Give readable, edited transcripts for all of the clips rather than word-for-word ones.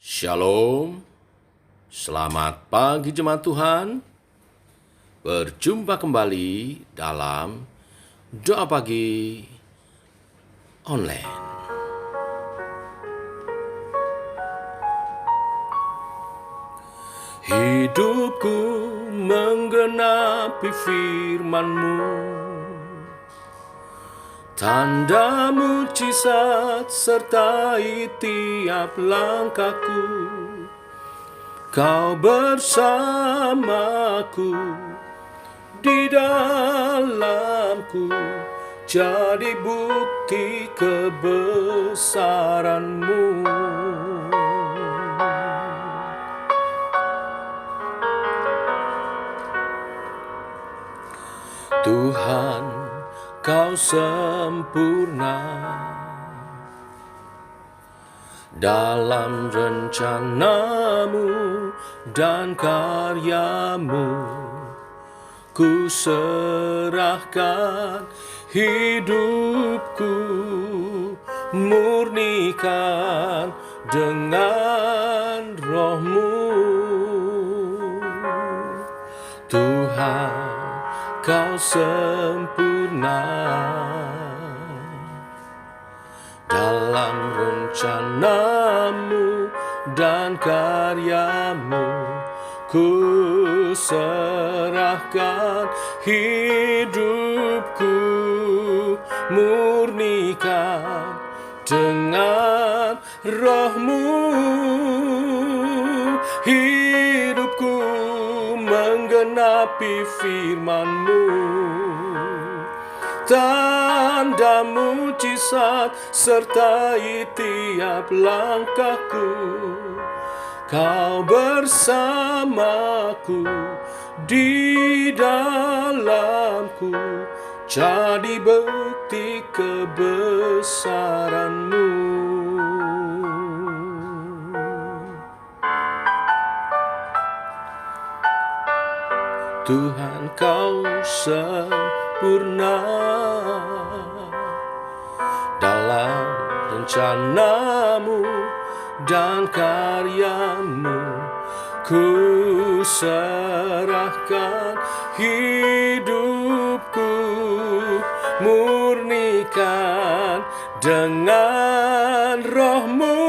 Shalom, selamat pagi jemaat Tuhan. Berjumpa kembali dalam doa pagi online. Hidupku menggenapi firman-Mu, tanda mujizat sertai tiap langkahku. Kau bersamaku, di dalamku, jadi bukti kebesaran-Mu. Tuhan, Kau sempurna dalam rencana-Mu dan karya-Mu. Ku serahkan hidupku, murnikan dengan Roh-Mu. Tuhan, Kau sempurna dalam rencana-Mu dan karya-Mu. Ku serahkan hidupku, murnikan dengan Roh-Mu. Hidupku menggenapi firman-Mu, tanda mujizat sertai tiap langkahku. Kau bersamaku, di dalamku, jadi bukti kebesaran-Mu. Tuhan, Kau sempurna dalam rencana-Mu dan karya-Mu. Ku serahkan hidupku, murnikan dengan Roh-Mu.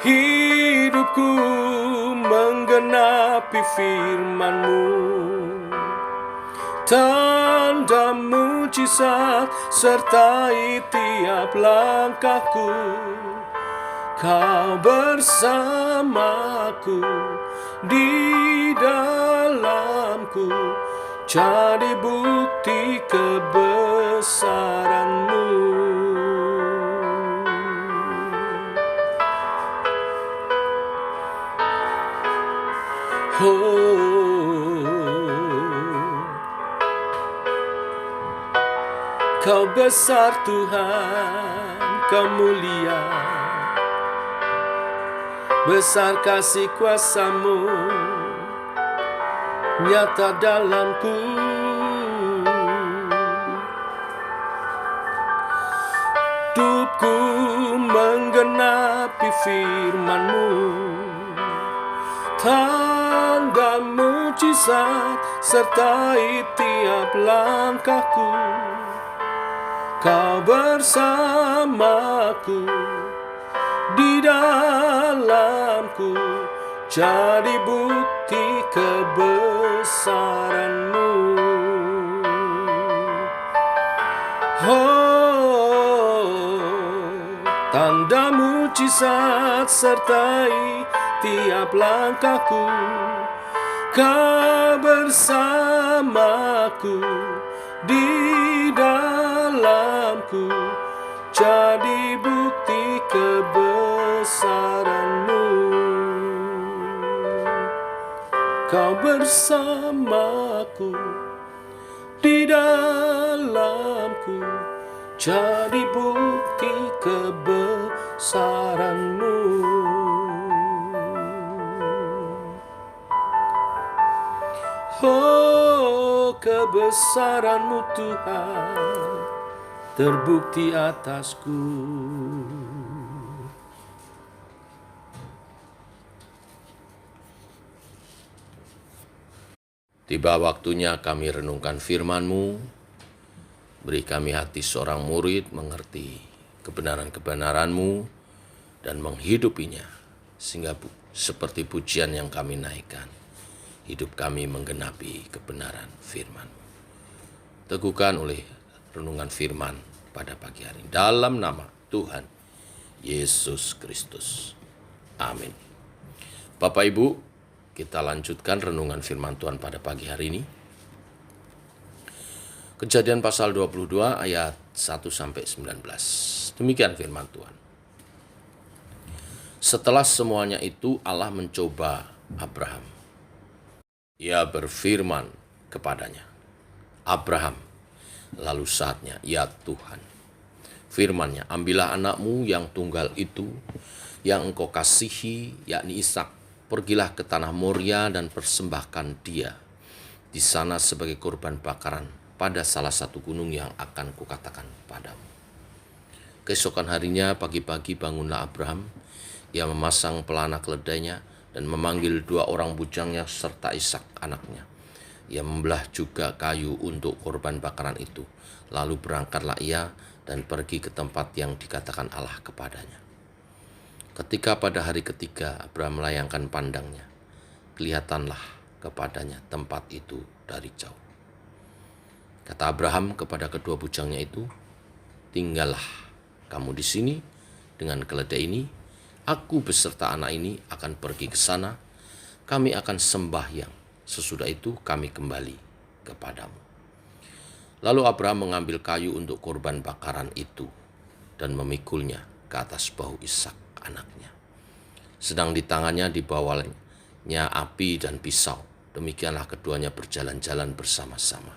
Hidupku menggenapi firman-Mu, tanda mujizat sertai tiap langkahku. Kau bersamaku, di dalamku, jadi bukti kebesaran-Mu. Kau besar Tuhan, Kau mulia, besar kasih kuasa-Mu nyata dalamku. Hidupku menggenapi firman-Mu, tanda mujizat sertai tiap langkahku. Kau bersamaku, di dalamku, jadi bukti kebesaran-Mu. Tanda mujizat sertai tiap langkahku. Kau bersamaku, di dalamku, jadi bukti kebesaran-Mu. Kau bersamaku, di dalamku, jadi bukti kebesaran-Mu. Oh, kebesaran-Mu Tuhan terbukti atasku. Tiba waktunya kami renungkan firman-Mu, beri kami hati seorang murid mengerti kebenaran-kebenaran-Mu dan menghidupinya, sehingga seperti pujian yang kami naikkan, hidup kami menggenapi kebenaran firman-Mu. Teguhkan oleh renungan firman pada pagi hari, dalam nama Tuhan Yesus Kristus. Amin. Bapak Ibu, kita lanjutkan renungan firman Tuhan pada pagi hari ini. Kejadian pasal 22 ayat 1-19. Demikian firman Tuhan. Setelah semuanya itu Allah mencoba Abraham. Ia berfirman kepadanya, Abraham, lalu saatnya, ya Tuhan. Firman-Nya, ambillah anakmu yang tunggal itu, yang engkau kasihi, yakni Ishak. Pergilah ke tanah Moria dan persembahkan dia di sana sebagai korban bakaran pada salah satu gunung yang akan kukatakan padamu. Keesokan harinya pagi-pagi bangunlah Abraham. Ia memasang pelana keledainya dan memanggil 2 orang bujangnya serta Ishak anaknya. Ia membelah juga kayu untuk korban bakaran itu. Lalu berangkatlah ia dan pergi ke tempat yang dikatakan Allah kepadanya. Ketika pada hari ketiga Abraham melayangkan pandangnya, kelihatanlah kepadanya tempat itu dari jauh. Kata Abraham kepada kedua bujangnya itu, tinggallah kamu di sini dengan keledai ini, aku beserta anak ini akan pergi ke sana, kami akan sembahyang, sesudah itu kami kembali kepadamu. Lalu Abraham mengambil kayu untuk korban bakaran itu dan memikulnya ke atas bahu Ishak anaknya. Sedang di tangannya dibawanya api dan pisau. Demikianlah keduanya berjalan-jalan bersama-sama.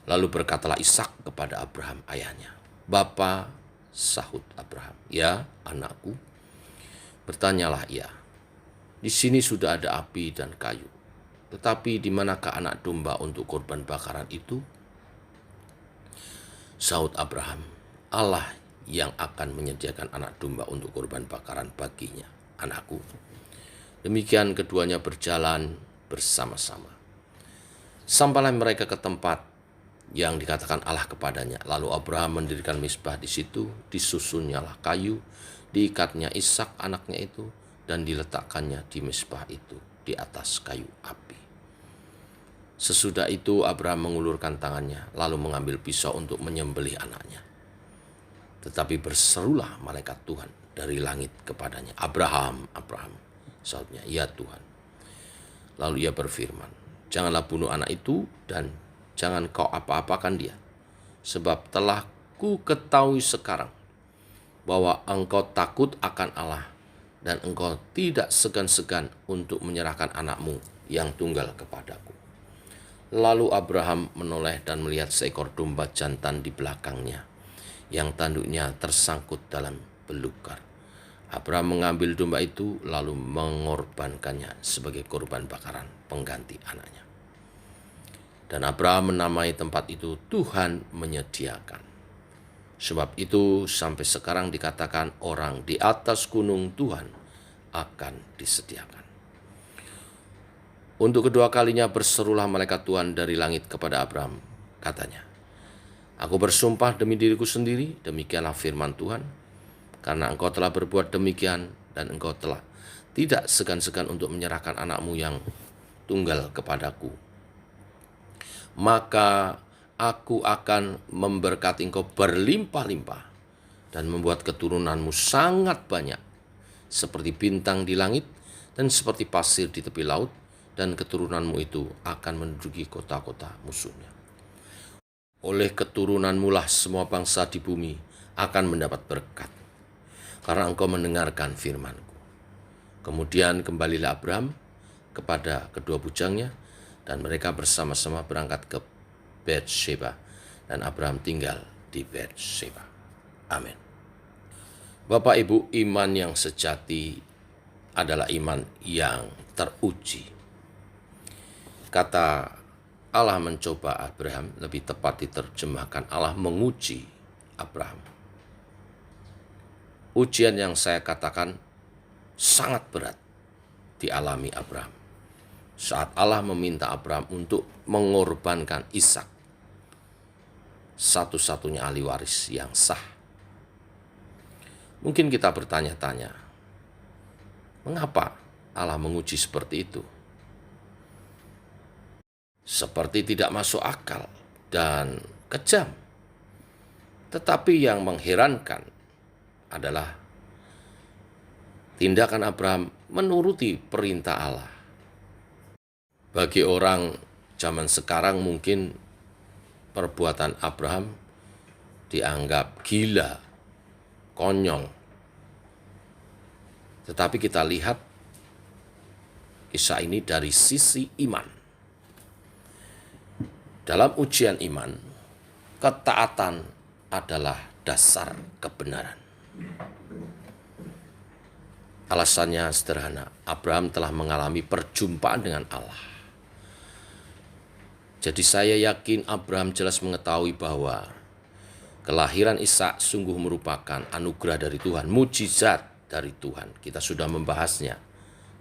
Lalu berkatalah Ishak kepada Abraham ayahnya, Bapa, sahut Abraham, ya anakku. Bertanyalah ia, di sini sudah ada api dan kayu, tetapi di manakah anak domba untuk korban bakaran itu? Sahut Abraham, Allah yang akan menyediakan anak domba untuk korban bakaran baginya, anakku. Demikian keduanya berjalan bersama-sama. Sampailah mereka ke tempat yang dikatakan Allah kepadanya. Lalu Abraham mendirikan mezbah di situ, disusunnyalah kayu, diikatnya Ishak anaknya itu, dan diletakkannya di mezbah itu di atas kayu api. Sesudah itu Abraham mengulurkan tangannya, lalu mengambil pisau untuk menyembelih anaknya. Tetapi berserulah malaikat Tuhan dari langit kepadanya, Abraham, Abraham. Sahutnya, ya Tuhan. Lalu ia berfirman, janganlah bunuh anak itu dan jangan kau apa-apakan dia. Sebab telah ku ketahui sekarang bahwa engkau takut akan Allah dan engkau tidak segan-segan untuk menyerahkan anakmu yang tunggal kepadaku. Lalu Abraham menoleh dan melihat seekor domba jantan di belakangnya, yang tanduknya tersangkut dalam belukar. Abraham mengambil domba itu lalu mengorbankannya sebagai korban bakaran pengganti anaknya. Dan Abraham menamai tempat itu Tuhan menyediakan. Sebab itu sampai sekarang dikatakan orang di atas gunung Tuhan akan disediakan. Untuk kedua kalinya berserulah malaikat Tuhan dari langit kepada Abraham. Katanya, aku bersumpah demi diriku sendiri, demikianlah firman Tuhan, karena engkau telah berbuat demikian dan engkau telah tidak segan-segan untuk menyerahkan anakmu yang tunggal kepadaku, maka aku akan memberkati engkau berlimpah-limpah dan membuat keturunanmu sangat banyak, seperti bintang di langit dan seperti pasir di tepi laut, dan keturunanmu itu akan menduduki kota-kota musuhnya. Oleh keturunanmu lah semua bangsa di bumi akan mendapat berkat, karena engkau mendengarkan firman-Ku. Kemudian kembalilah Abraham kepada kedua bujangnya, dan mereka bersama-sama berangkat ke Beersheba, dan Abraham tinggal di Beersheba. Amin. Bapak Ibu, iman yang sejati adalah iman yang teruji. Kata Allah mencoba Abraham, lebih tepat diterjemahkan Allah menguji Abraham. Ujian yang saya katakan sangat berat dialami Abraham. saat Allah meminta Abraham untuk mengorbankan Ishak, satu-satunya ahli waris yang sah. Mungkin kita bertanya-tanya, mengapa Allah menguji seperti itu? Seperti tidak masuk akal dan kejam. Tetapi yang mengherankan adalah tindakan Abraham menuruti perintah Allah. Bagi orang zaman sekarang mungkin perbuatan Abraham dianggap gila, konyol. Tetapi kita lihat kisah ini dari sisi iman. Dalam ujian iman, ketaatan adalah dasar kebenaran. Alasannya sederhana, Abraham telah mengalami perjumpaan dengan Allah. Jadi saya yakin Abraham jelas mengetahui bahwa kelahiran Ishak sungguh merupakan anugerah dari Tuhan, mujizat dari Tuhan. Kita sudah membahasnya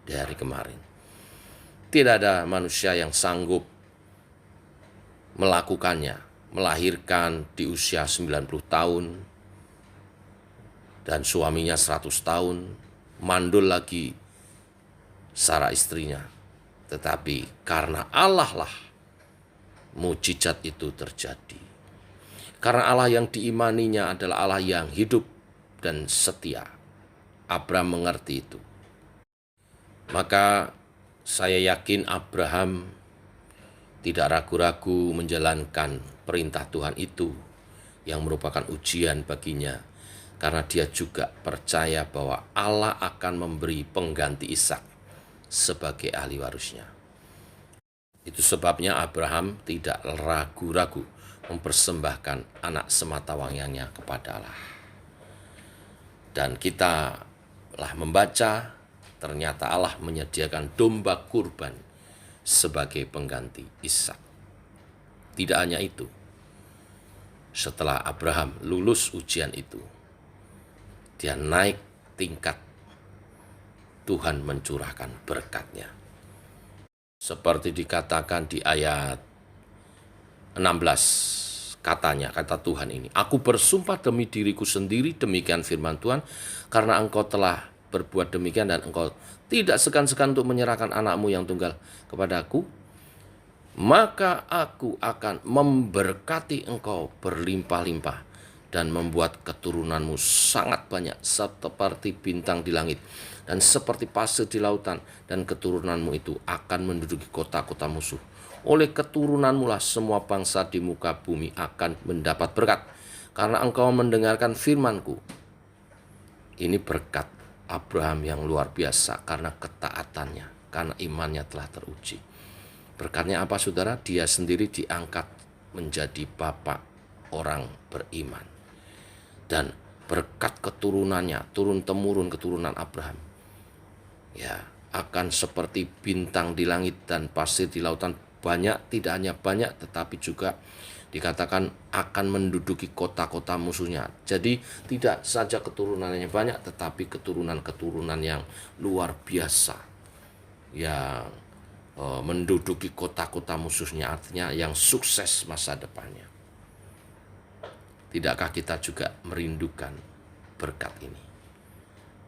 di hari kemarin. Tidak ada manusia yang sanggup melakukannya, melahirkan di usia 90 tahun dan suaminya 100 tahun, mandul lagi Sarah istrinya. Tetapi karena Allah lah mujizat itu terjadi. Karena Allah yang diimaninya adalah Allah yang hidup dan setia. Abraham mengerti itu. Maka saya yakin Abraham tidak ragu-ragu menjalankan perintah Tuhan itu yang merupakan ujian baginya. Karena dia juga percaya bahwa Allah akan memberi pengganti Ishak sebagai ahli warisnya. Itu sebabnya Abraham tidak ragu-ragu mempersembahkan anak sematawayangnya kepada Allah. Dan kita telah membaca, ternyata Allah menyediakan domba kurban sebagai pengganti Ishak. Tidak hanya itu, setelah Abraham lulus ujian itu, dia naik tingkat, Tuhan mencurahkan berkat-Nya. Seperti dikatakan di ayat 16, kata Tuhan ini, "Aku bersumpah demi diriku sendiri, demikian firman Tuhan, karena engkau telah berbuat demikian dan engkau tidak segan-segan untuk menyerahkan anakmu yang tunggal kepadaku, maka aku akan memberkati engkau berlimpah-limpah dan membuat keturunanmu sangat banyak seperti bintang di langit dan seperti pasir di lautan, dan keturunanmu itu akan menduduki kota-kota musuh. Oleh keturunanmu lah semua bangsa di muka bumi akan mendapat berkat, karena engkau mendengarkan firman-Ku." Ini berkat Abraham yang luar biasa karena ketaatannya, karena imannya telah teruji. Berkatnya apa, saudara? Dia sendiri diangkat menjadi bapak orang beriman. Dan berkat keturunannya, turun-temurun keturunan Abraham, ya, akan seperti bintang di langit dan pasir di lautan. Banyak, tidak hanya banyak, tetapi juga dikatakan akan menduduki kota-kota musuhnya. Jadi tidak saja keturunannya banyak, tetapi keturunan-keturunan yang luar biasa, yang menduduki kota-kota musuhnya, artinya yang sukses masa depannya. Tidakkah kita juga merindukan berkat ini?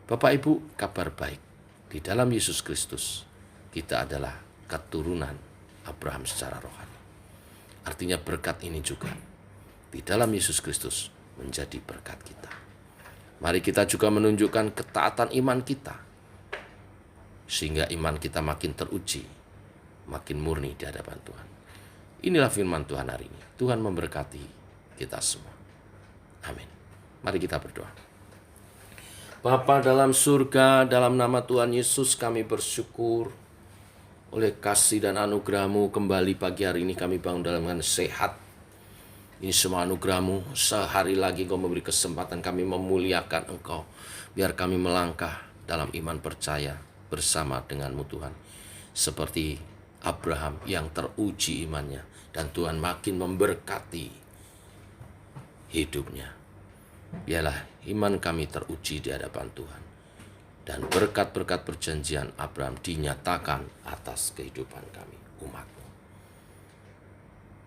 Bapak Ibu, kabar baik. Di dalam Yesus Kristus, kita adalah keturunan Abraham secara rohani. Artinya berkat ini juga di dalam Yesus Kristus menjadi berkat kita. Mari kita juga menunjukkan ketaatan iman kita, sehingga iman kita makin teruji, makin murni di hadapan Tuhan. Inilah firman Tuhan hari ini. Tuhan memberkati kita semua. Amin. Mari kita berdoa. Bapa dalam surga, dalam nama Tuhan Yesus kami bersyukur oleh kasih dan anugerah-Mu. Kembali pagi hari ini kami bangun dalam sehat. Ini semua anugerah-Mu. Sehari lagi Engkau memberi kesempatan kami memuliakan Engkau. Biar kami melangkah dalam iman percaya bersama dengan-Mu Tuhan. Seperti Abraham yang teruji imannya. Dan Tuhan makin memberkati hidupnya. Biarlah iman kami teruji di hadapan Tuhan. dan berkat-berkat perjanjian Abraham dinyatakan atas kehidupan kami, umat-Mu.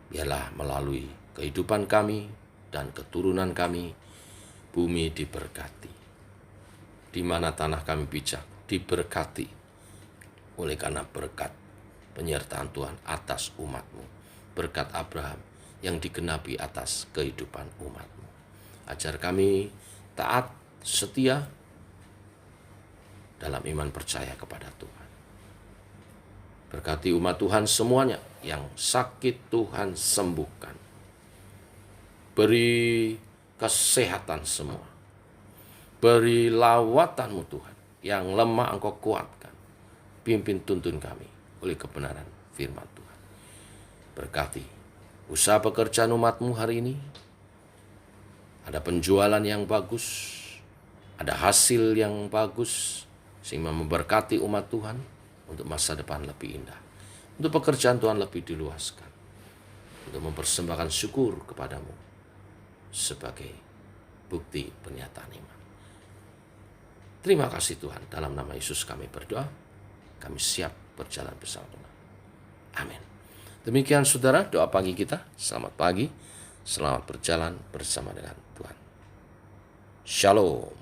Biarlah melalui kehidupan kami dan keturunan kami, bumi diberkati. Di mana tanah kami pijak, diberkati oleh karena berkat penyertaan Tuhan atas umat-Mu. Berkat Abraham yang digenapi atas kehidupan umat-Mu. Ajar kami taat, setia, dalam iman percaya kepada Tuhan. Berkati umat Tuhan semuanya, yang sakit Tuhan sembuhkan. Beri kesehatan semua. Beri lawatan-Mu Tuhan, yang lemah Engkau kuatkan. Pimpin tuntun kami oleh kebenaran firman Tuhan. Berkati usaha pekerjaan umat-Mu hari ini. Ada penjualan yang bagus, ada hasil yang bagus, sehingga memberkati umat Tuhan untuk masa depan lebih indah. Untuk pekerjaan Tuhan lebih diluaskan. Untuk mempersembahkan syukur kepadamu sebagai bukti pernyataan iman. Terima kasih Tuhan, dalam nama Yesus kami berdoa. Kami siap berjalan bersama Tuhan. Amin. Demikian saudara, doa pagi kita. Selamat pagi, selamat berjalan bersama dengan Tuhan. Shalom.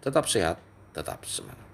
Tetap sehat, tetap semangat.